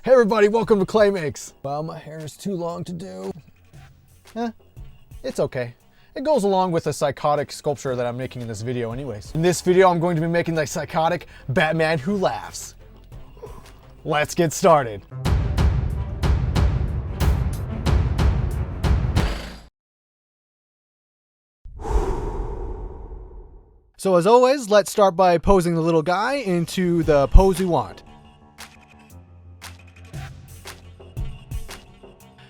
Hey everybody, welcome to Clay Makes. Well, my hair is too long to do. It's okay. It goes along with the psychotic sculpture that I'm making in this video anyways. In this video, I'm going to be making the psychotic Batman who laughs. Let's get started. So as always, let's start by posing the little guy into the pose we want.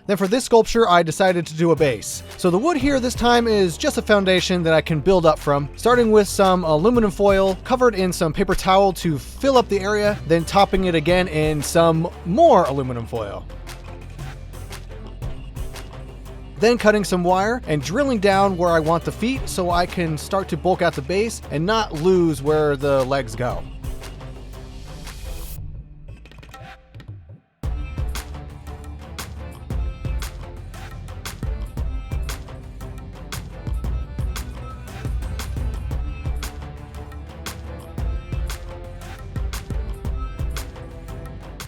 Then for this sculpture, I decided to do a base. So the wood here this time is just a foundation that I can build up from, starting with some aluminum foil covered in some paper towel to fill up the area, then topping it again in some more aluminum foil. Then cutting some wire and drilling down where I want the feet so I can start to bulk out the base and not lose where the legs go.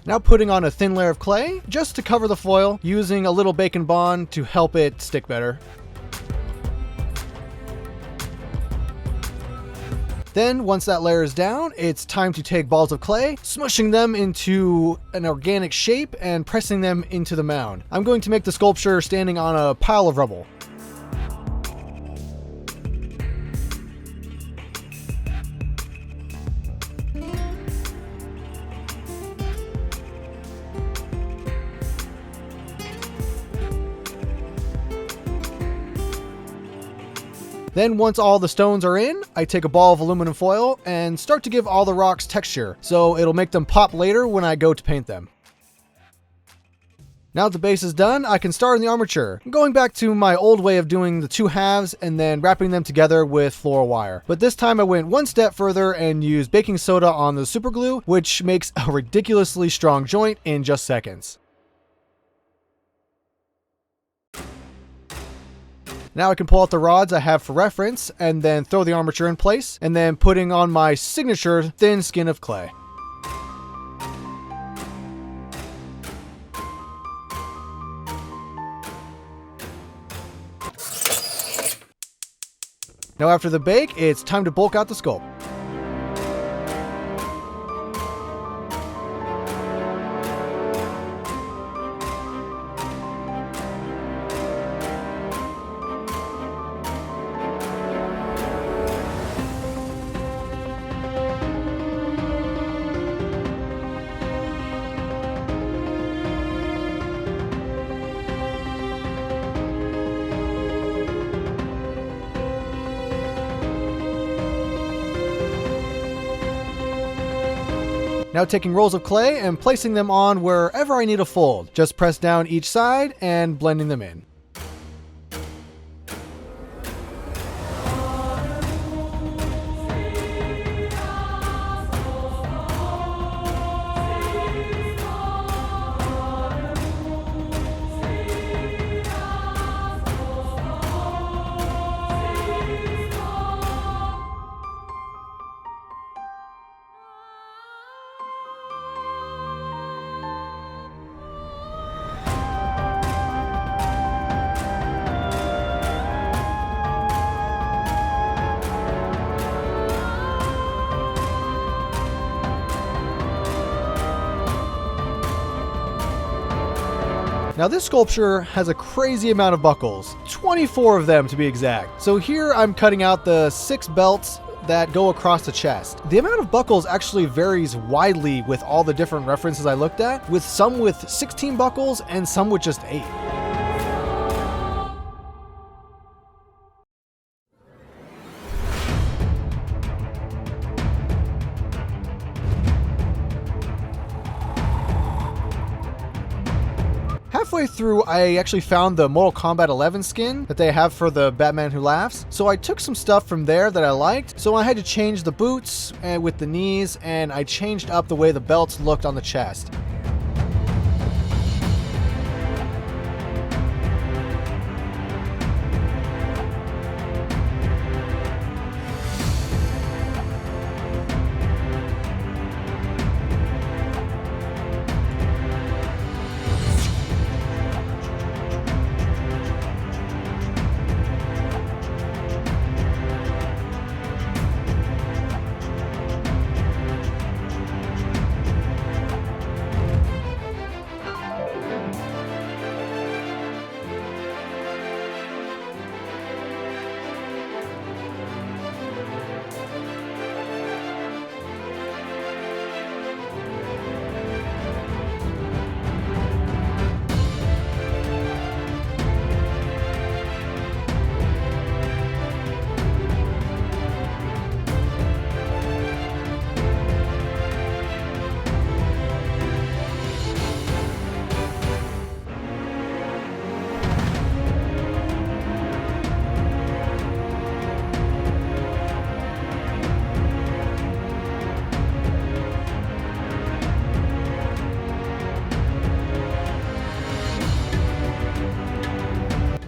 Now putting on a thin layer of clay just to cover the foil, using a little bacon bond to help it stick better. Then once that layer is down, it's time to take balls of clay, smushing them into an organic shape and pressing them into the mound. I'm going to make the sculpture standing on a pile of rubble. Then once all the stones are in, I take a ball of aluminum foil and start to give all the rocks texture, so it'll make them pop later when I go to paint them. Now that the base is done, I can start on the armature, going back to my old way of doing the two halves and then wrapping them together with floral wire. But this time I went one step further and used baking soda on the super glue, which makes a ridiculously strong joint in just seconds. Now I can pull out the rods I have for reference and then throw the armature in place and then putting on my signature thin skin of clay. Now after the bake, it's time to bulk out the sculpt. Now taking rolls of clay and placing them on wherever I need a fold. Just press down each side and blending them in. Now this sculpture has a crazy amount of buckles, 24 of them to be exact. So here I'm cutting out the 6 belts that go across the chest. The amount of buckles actually varies widely with all the different references I looked at, with some with 16 buckles and some with just 8. Halfway through, I actually found the Mortal Kombat 11 skin that they have for the Batman Who Laughs. So I took some stuff from there that I liked. So I had to change the boots with the knees, and I changed up the way the belts looked on the chest.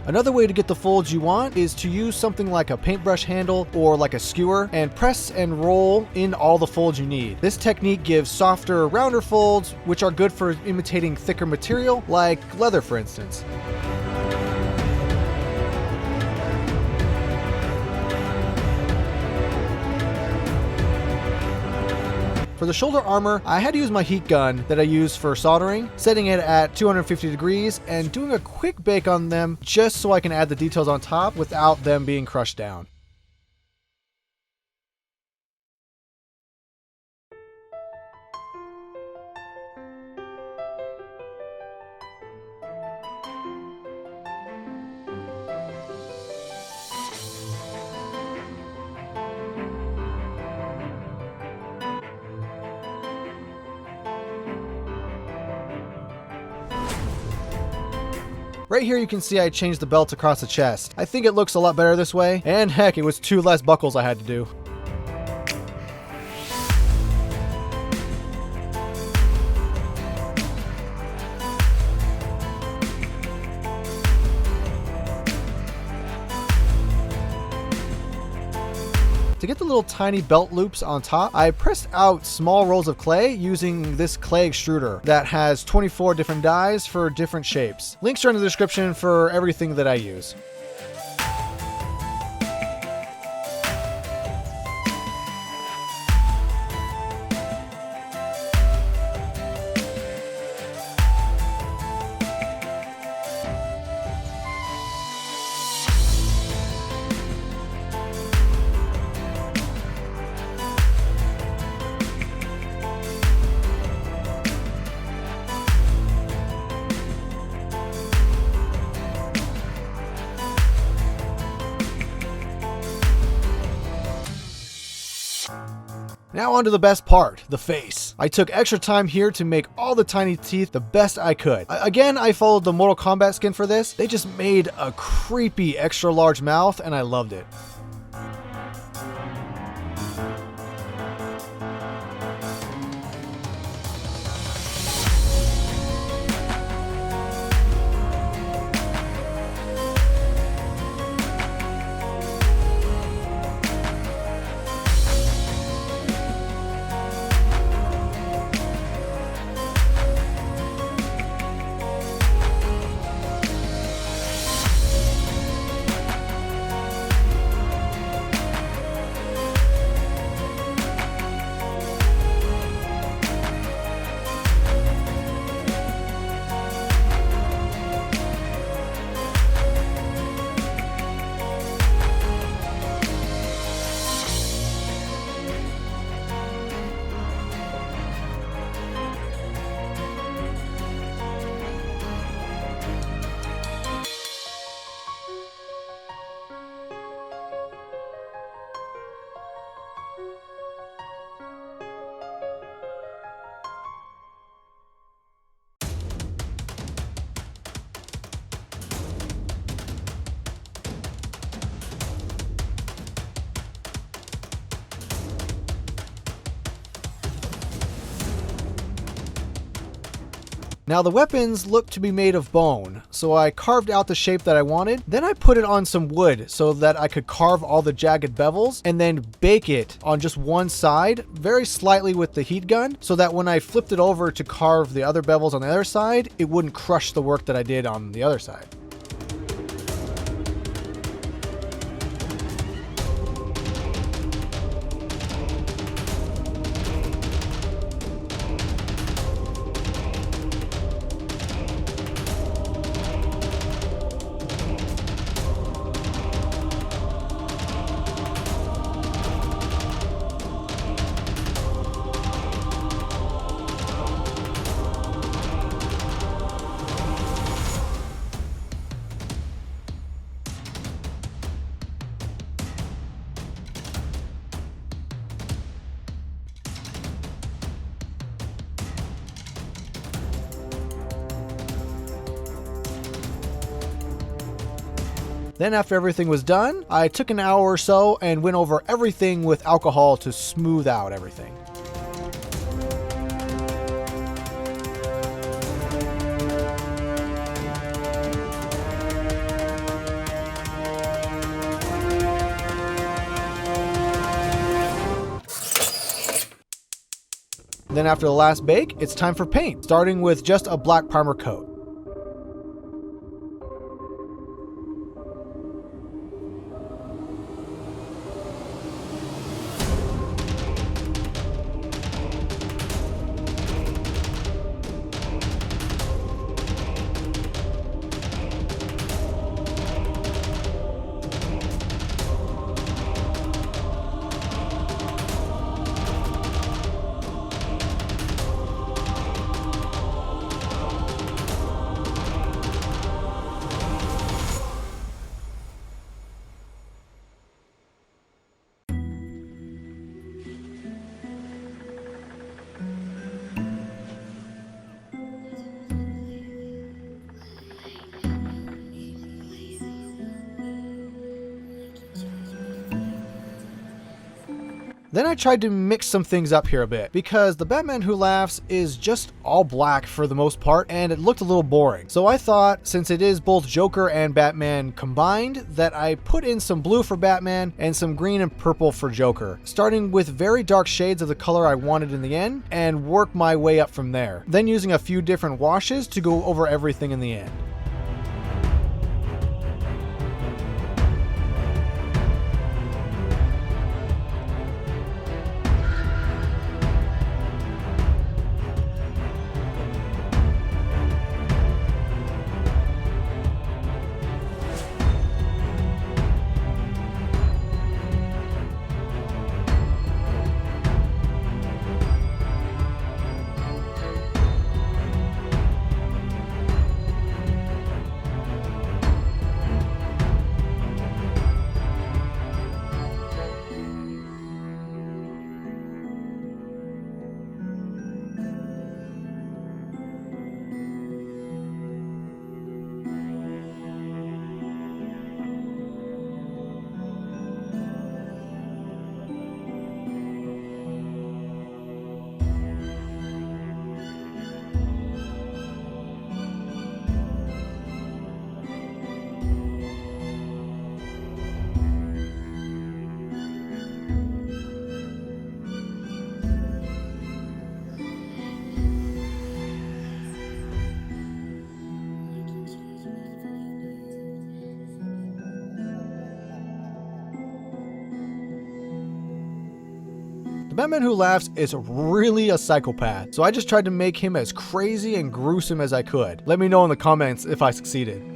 Another way to get the folds you want is to use something like a paintbrush handle or like a skewer and press and roll in all the folds you need. This technique gives softer, rounder folds, which are good for imitating thicker material like leather, for instance. For the shoulder armor, I had to use my heat gun that I use for soldering, setting it at 250 degrees and doing a quick bake on them just so I can add the details on top without them being crushed down. Right here you can see I changed the belt across the chest. I think it looks a lot better this way, and heck, it was 2 less buckles I had to do. To get the little tiny belt loops on top, I pressed out small rolls of clay using this clay extruder that has 24 different dies for different shapes. Links are in the description for everything that I use. Now on to the best part, the face. I took extra time here to make all the tiny teeth the best I could. Again, I followed the Mortal Kombat skin for this. They just made a creepy extra large mouth and I loved it. Now the weapons look to be made of bone, so I carved out the shape that I wanted. Then I put it on some wood so that I could carve all the jagged bevels and then bake it on just one side very slightly with the heat gun so that when I flipped it over to carve the other bevels on the other side, it wouldn't crush the work that I did on the other side. Then after everything was done, I took an hour or so and went over everything with alcohol to smooth out everything. Then after the last bake, it's time for paint, starting with just a black primer coat. Then I tried to mix some things up here a bit, because the Batman Who Laughs is just all black for the most part, and it looked a little boring. So I thought, since it is both Joker and Batman combined, that I put in some blue for Batman and some green and purple for Joker, starting with very dark shades of the color I wanted in the end, and work my way up from there. Then using a few different washes to go over everything in the end. The Batman Who Laughs is really a psychopath, so I just tried to make him as crazy and gruesome as I could. Let me know in the comments if I succeeded.